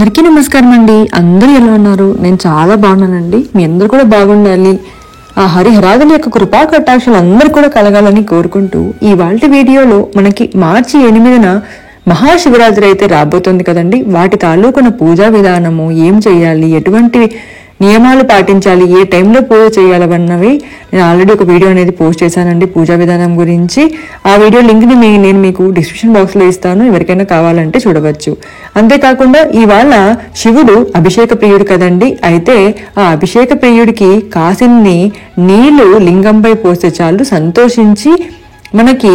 అందరికీ నమస్కారం అండి. అందరూ ఎలా ఉన్నారు? నేను చాలా బాగున్నానండి. మీ అందరూ కూడా బాగుండాలి. ఆ హరిహరాదుల యొక్క కృపా కటాక్షాలు అందరూ కూడా కలగాలని కోరుకుంటూ ఇవాల్టి వీడియోలో మనకి మార్చి 8న మహాశివరాత్రి అయితే రాబోతుంది కదండి. వాటి తాలూకున పూజా విధానము, ఏం చేయాలి, ఎటువంటి నియమాలు పాటించాలి, ఏ టైంలో పూజ చేయాలన్నవి నేను ఆల్రెడీ ఒక వీడియో అనేది పోస్ట్ చేశానండి పూజా విధానం గురించి. ఆ వీడియో లింక్ని నేను మీకు డిస్క్రిప్షన్ బాక్స్లో ఇస్తాను, ఎవరికైనా కావాలంటే చూడవచ్చు. అంతేకాకుండా ఇవాళ శివుడు అభిషేక ప్రియుడు కదండి. అయితే ఆ అభిషేక ప్రియుడికి కాసిన్ని నీళ్లు లింగంపై పోస్తే చాలు సంతోషించి మనకి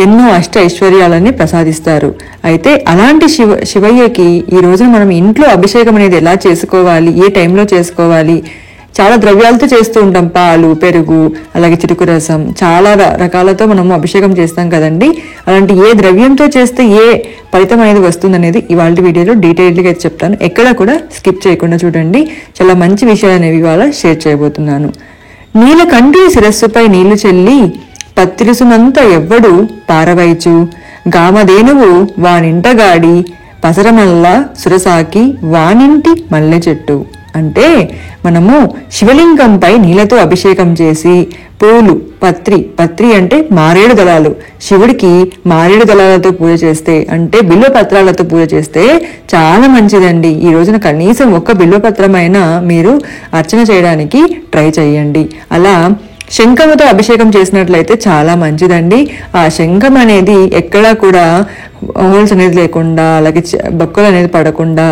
ఎన్నో అష్ట ఐశ్వర్యాలని ప్రసాదిస్తారు. అయితే అలాంటి శివయ్యకి ఈ రోజున మనం ఇంట్లో అభిషేకం అనేది ఎలా చేసుకోవాలి, ఏ టైంలో చేసుకోవాలి, చాలా ద్రవ్యాలతో చేస్తూ ఉంటాం. పాలు, పెరుగు, అలాగే చిరుకు రసం, చాలా రకాలతో మనము అభిషేకం చేస్తాం కదండి. అలాంటి ఏ ద్రవ్యంతో చేస్తే ఏ ఫలితం అనేది వస్తుంది అనేది ఇవాళ వీడియోలో డీటెయిల్గా అయితే చెప్తాను. ఎక్కడా కూడా స్కిప్ చేయకుండా చూడండి. చాలా మంచి విషయాలు అనేవి ఇవాళ షేర్ చేయబోతున్నాను. నీలకంఠుని శిరస్సుపై నీళ్లు చెల్లి పత్రిసుమంత ఎవ్వడు పారవైచు గామధేనువు వానింటగాడి పసరమల్ల సురసాకి వానింటి మల్లె చెట్టు. అంటే మనము శివలింగంపై నీళ్లతో అభిషేకం చేసి పూలు, పత్రి అంటే మారేడు దళాలు, శివుడికి మారేడు దళాలతో పూజ చేస్తే, అంటే బిల్వపత్రాలతో పూజ చేస్తే చాలా మంచిదండి. ఈ రోజున కనీసం ఒక్క బిల్వపత్రమైనా మీరు అర్చన చేయడానికి ట్రై చేయండి. అలా శంఖముతో అభిషేకం చేసినట్లయితే చాలా మంచిదండి. ఆ శంఖం అనేది ఎక్కడా కూడా హోల్స్ అనేది లేకుండా, అలాగే బొక్కలు అనేది పడకుండా,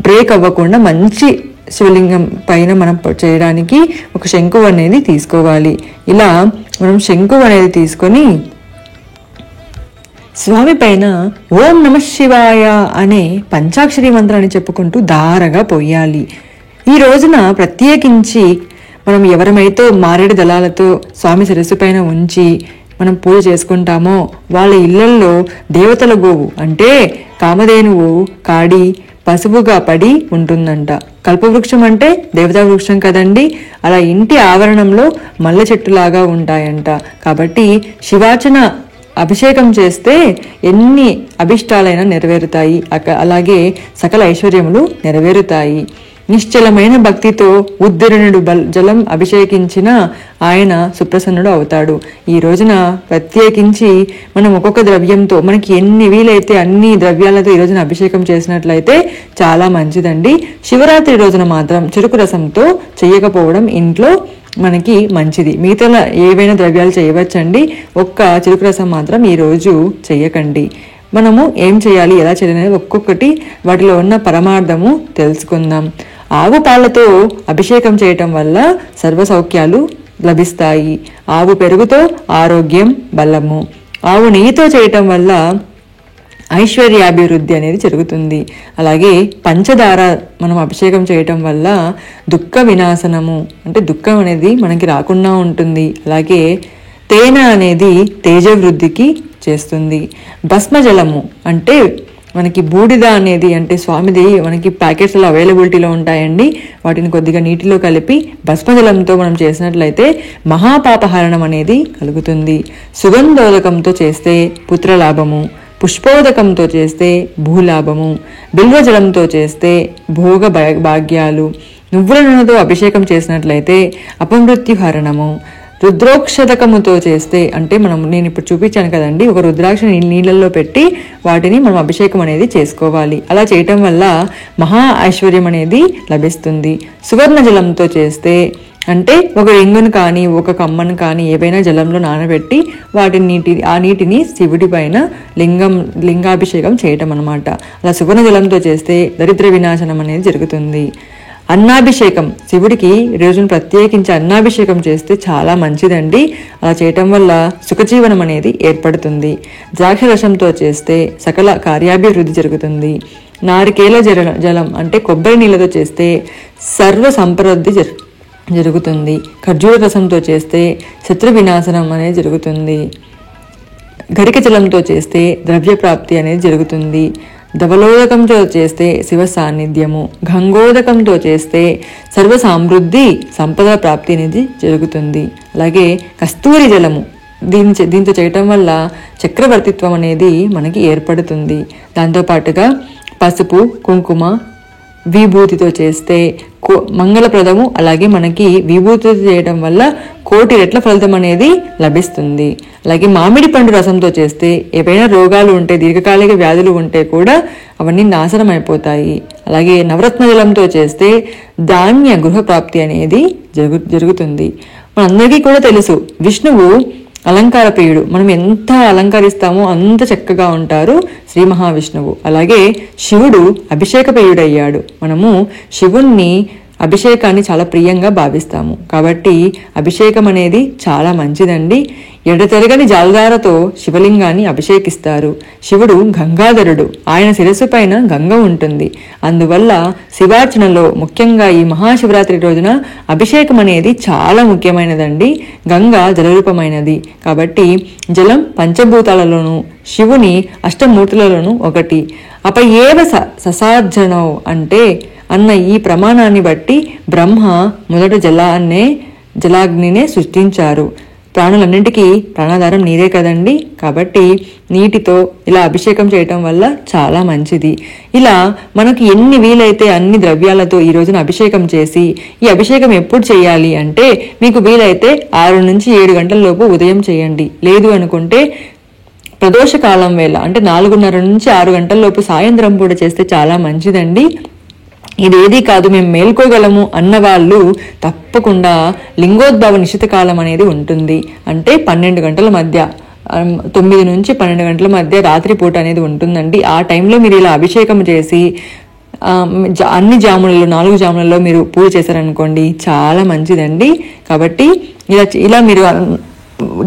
బ్రేక్ అవ్వకుండా మంచి శివలింగం పైన మనం చేయడానికి ఒక శంకు అనేది తీసుకోవాలి. ఇలా మనం శంకు అనేది తీసుకొని స్వామి పైన ఓం నమః శివాయ అనే పంచాక్షరి మంత్రాన్ని చెప్పుకుంటూ ధారగా పోయాలి. ఈ రోజున ప్రత్యేకించి మనం ఎవరమైతే మారేడు దళాలతో స్వామి శిరస్సు పైన ఉంచి మనం పూజ చేసుకుంటామో వాళ్ళ ఇళ్లల్లో దేవతల గోవు అంటే కామధేనువు కాడి పసుపుగా పడి ఉంటుందంట. కల్పవృక్షం అంటే దేవతా వృక్షం కదండి. అలా ఇంటి ఆవరణంలో మల్లె చెట్టులాగా ఉంటాయంట. కాబట్టి శివార్చన అభిషేకం చేస్తే ఎన్ని అభిష్టాలైనా నెరవేరుతాయి, అలాగే సకల ఐశ్వర్యములు నెరవేరుతాయి. నిశ్చలమైన భక్తితో ఉద్దిరణుడు జలం అభిషేకించిన ఆయన సుప్రసన్నుడు అవుతాడు. ఈ రోజున ప్రత్యేకించి మనం ఒక్కొక్క ద్రవ్యంతో మనకి ఎన్ని వీలైతే అన్ని ద్రవ్యాలతో ఈ రోజున అభిషేకం చేసినట్లయితే చాలా మంచిదండి. శివరాత్రి రోజున మాత్రం చెరుకు రసంతో చేయకపోవడం ఇంట్లో మనకి మంచిది. మిగతా ఏవైనా ద్రవ్యాలు చేయవచ్చండి, ఒక్క చెరుకు రసం మాత్రం ఈ రోజు చెయ్యకండి. మనము ఏం చేయాలి, ఎలా చేయాలి అనేది ఒక్కొక్కటి వాటిలో ఉన్న పరమార్థము తెలుసుకుందాం. ఆవు పాలతో అభిషేకం చేయటం వల్ల సర్వ సౌఖ్యాలు లభిస్తాయి. ఆవు పెరుగుతో ఆరోగ్యం, బలము. ఆవు నెయ్యితో చేయటం వల్ల ఐశ్వర్యాభివృద్ధి అనేది జరుగుతుంది. అలాగే పంచదార మనం అభిషేకం చేయటం వల్ల దుఃఖ వినాశనము, అంటే దుఃఖం అనేది మనకి రాకుండా ఉంటుంది. అలాగే తేనె అనేది తేజవృద్ధికి చేస్తుంది. భస్మజలము అంటే మనకి బూడిద అనేది, అంటే స్వామిది మనకి ప్యాకెట్స్లో అవైలబిలిటీలో ఉంటాయండి. వాటిని కొద్దిగా నీటిలో కలిపి భస్మజలంతో మనం చేసినట్లయితే మహాపాపహరణం అనేది కలుగుతుంది. సుగంధోదకంతో చేస్తే పుత్రలాభము, పుష్పోదకంతో చేస్తే భూలాభము, బిల్వజలంతో చేస్తే భోగ భాగ్యాలు, నువ్వుల నూనెతో అభిషేకం చేసినట్లయితే అపమృత్యు హరణము, రుద్రోక్షదకముతో చేస్తే, అంటే నేను ఇప్పుడు చూపించాను కదండి, ఒక రుద్రాక్ష నీళ్ళల్లో పెట్టి వాటిని మనం అభిషేకం అనేది చేసుకోవాలి. అలా చేయటం వల్ల మహా ఐశ్వర్యం అనేది లభిస్తుంది. సువర్ణ జలంతో చేస్తే, అంటే ఒక రింగును కానీ ఒక కమ్మను కానీ ఏవైనా జలంలో నానబెట్టి ఆ నీటిని శివుడి పైన లింగాభిషేకం చేయటం అనమాట. అలా సువర్ణ జలంతో చేస్తే దరిద్ర వినాశనం అనేది జరుగుతుంది. అన్నాభిషేకం, శివుడికి రోజును ప్రత్యేకించి అన్నాభిషేకం చేస్తే చాలా మంచిదండి. అలా చేయటం వల్ల సుఖజీవనం అనేది ఏర్పడుతుంది. ద్రాక్ష రసంతో చేస్తే సకల కార్యాభివృద్ధి జరుగుతుంది. నారికేల జలం అంటే కొబ్బరి నీళ్ళతో చేస్తే సర్వ సంపృద్ధి జరుగుతుంది. ఖర్జూర రసంతో చేస్తే శత్రు వినాశనం అనేది జరుగుతుంది. గరిక జలంతో చేస్తే ద్రవ్య ప్రాప్తి అనేది జరుగుతుంది. ధవలోదకంతో చేస్తే శివ సాన్నిధ్యము, గంగోదకంతో చేస్తే సర్వ సమృద్ధి సంపద ప్రాప్తి అనేది జరుగుతుంది. అలాగే కస్తూరి జలము దీంతో చేయటం వల్ల చక్రవర్తిత్వం అనేది మనకి ఏర్పడుతుంది. దాంతోపాటుగా పసుపు, కుంకుమ, విభూతితో చేస్తే మంగళప్రదము. అలాగే మనకి విభూతితో చేయడం వల్ల 1,000,000 రెట్ల ఫలితం అనేది లభిస్తుంది. అలాగే మామిడి పండు రసంతో చేస్తే ఏవైనా రోగాలు ఉంటే, దీర్ఘకాలిక వ్యాధులు ఉంటే కూడా అవన్నీ నాశనం అయిపోతాయి. అలాగే నవరత్న జలంతో చేస్తే ధాన్య గృహప్రాప్తి అనేది జరుగుతుంది. మనందరికీ కూడా తెలుసు, విష్ణువు అలంకార ప్రియుడు. మనం ఎంత అలంకరిస్తామో అంత చక్కగా ఉంటారు శ్రీ మహావిష్ణువు. అలాగే శివుడు అభిషేక ప్రియుడయ్యాడు. మనము శివుణ్ణి అభిషేకాన్ని చాలా ప్రియంగా భావిస్తాము. కాబట్టి అభిషేకం అనేది చాలా మంచిదండి. ఎడతెరగని జలధారతో శివలింగాన్ని అభిషేకిస్తారు. శివుడు గంగాధరుడు. ఆయన శిరస్సు పైన గంగ ఉంటుంది. అందువల్ల శివార్చనలో ముఖ్యంగా ఈ మహాశివరాత్రి రోజున అభిషేకం అనేది చాలా ముఖ్యమైనదండి. గంగ జలరూపమైనది కాబట్టి జలం పంచభూతాలలోనూ శివుని అష్టమూర్తులలోనూ ఒకటి. అపయేవ ససార్జనో అంటే అన్న ఈ ప్రమాణాన్ని బట్టి బ్రహ్మ మొదట జలాగ్నినే సృష్టించారు. ప్రాణులన్నింటికీ ప్రాణాధారం నీరే కదండి. కాబట్టి నీటితో ఇలా అభిషేకం చేయటం వల్ల చాలా మంచిది. ఇలా మనకు ఎన్ని వీలైతే అన్ని ద్రవ్యాలతో ఈ రోజున అభిషేకం చేసి, ఈ అభిషేకం ఎప్పుడు చేయాలి అంటే మీకు వీలైతే 6 నుంచి 7 గంటల లోపు ఉదయం చేయండి. లేదు అనుకుంటే ప్రదోషకాలం వేళ అంటే 4:30 నుంచి 6 గంటల లోపు సాయంత్రం పూట చేస్తే చాలా మంచిదండి. ఇదేదీ కాదు మేము మేల్కోగలము అన్నవాళ్ళు తప్పకుండా లింగోద్భవ నిశిత కాలం అనేది ఉంటుంది. అంటే 12 గంటల మధ్య, 9 నుంచి 12 గంటల మధ్య రాత్రి పూట అనేది ఉంటుందండి. ఆ టైంలో మీరు ఇలా అభిషేకం చేసి అన్ని జాములలో 4 జాములలో మీరు పూజ చేశారనుకోండి చాలా మంచిదండి. కాబట్టి ఇలా మీరు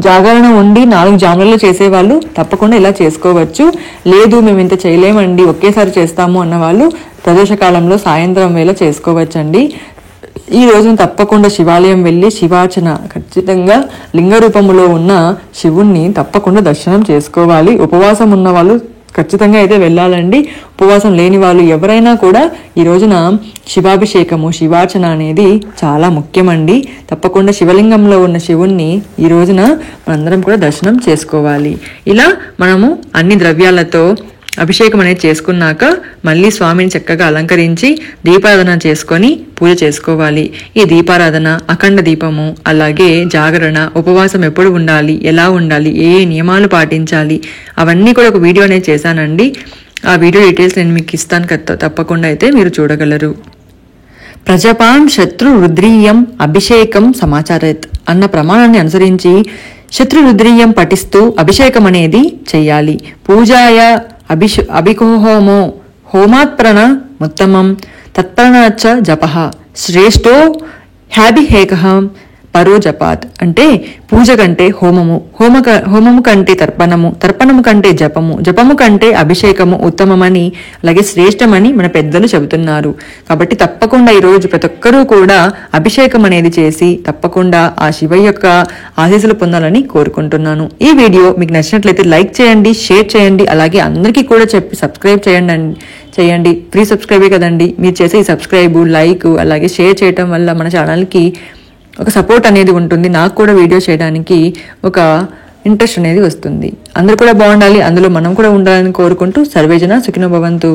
జాగరణ ఉండి 4 జాములలో చేసేవాళ్ళు తప్పకుండా ఇలా చేసుకోవచ్చు. లేదు మేము ఇంత చేయలేమండి ఒకేసారి చేస్తాము అన్నవాళ్ళు ప్రదోషకాలంలో సాయంత్రం వేళ చేసుకోవచ్చండి. ఈ రోజున తప్పకుండా శివాలయం వెళ్ళి శివార్చన ఖచ్చితంగా లింగ రూపములో ఉన్న శివుణ్ణి తప్పకుండా దర్శనం చేసుకోవాలి. ఉపవాసం ఉన్న వాళ్ళు ఖచ్చితంగా అయితే వెళ్ళాలండి. ఉపవాసం లేని వాళ్ళు ఎవరైనా కూడా ఈ రోజున శివాభిషేకము శివార్చన అనేది చాలా ముఖ్యమండి. తప్పకుండా శివలింగంలో ఉన్న శివుణ్ణి ఈ రోజున మనందరం కూడా దర్శనం చేసుకోవాలి. ఇలా మనము అన్ని ద్రవ్యాలతో అభిషేకం అనేది చేసుకున్నాక మళ్ళీ స్వామిని చక్కగా అలంకరించి దీపారాధన చేసుకొని పూజ చేసుకోవాలి. ఈ దీపారాధన, అఖండ దీపము, అలాగే జాగరణ, ఉపవాసం ఎప్పుడు ఉండాలి, ఎలా ఉండాలి, ఏ నియమాలు పాటించాలి అవన్నీ కూడా ఒక వీడియో అనేది చేశానండి. ఆ వీడియో డీటెయిల్స్ నేను మీకు ఇస్తాను కదా, తప్పకుండా అయితే మీరు చూడగలరు. ప్రజపాన్ శత్రు రుద్రీయం అభిషేకం సమాచారత్ అన్న ప్రమాణాన్ని అనుసరించి శత్రు రుద్రీయం పఠిస్తూ అభిషేకం అనేది చెయ్యాలి. పూజాయ అభికోహోమో హోమాత్ప్రణ ఉత్తమం తత్ప్రణాచ్చ జపః శ్రేష్టో హ్యాభిహేకః పరో జపాత్ అంటే పూజ కంటే హోమము, హోమము కంటే తర్పణము, తర్పణము కంటే జపము, జపము కంటే అభిషేకము ఉత్తమమని అలాగే శ్రేష్టమని మన పెద్దలు చెబుతున్నారు. కాబట్టి తప్పకుండా ఈరోజు ప్రతి ఒక్కరూ కూడా అభిషేకం అనేది చేసి తప్పకుండా ఆ శివ యొక్క ఆశీస్సులు పొందాలని కోరుకుంటున్నాను. ఈ వీడియో మీకు నచ్చినట్లయితే లైక్ చేయండి, షేర్ చేయండి, అలాగే అందరికీ కూడా చెప్పి సబ్స్క్రైబ్ చేయండి. ఫ్రీ సబ్స్క్రైబే కదండి. మీరు చేసే ఈ సబ్స్క్రైబ్, లైక్ అలాగే షేర్ చేయటం వల్ల మన ఛానల్కి ఒక సపోర్ట్ అనేది ఉంటుంది. నాకు కూడా వీడియో చేయడానికి ఒక ఇంట్రెస్ట్ అనేది వస్తుంది. అందరూ కూడా బాగుండాలి, అందులో మనం కూడా ఉండాలని కోరుకుంటూ సర్వేజన సుఖినో భవంతు.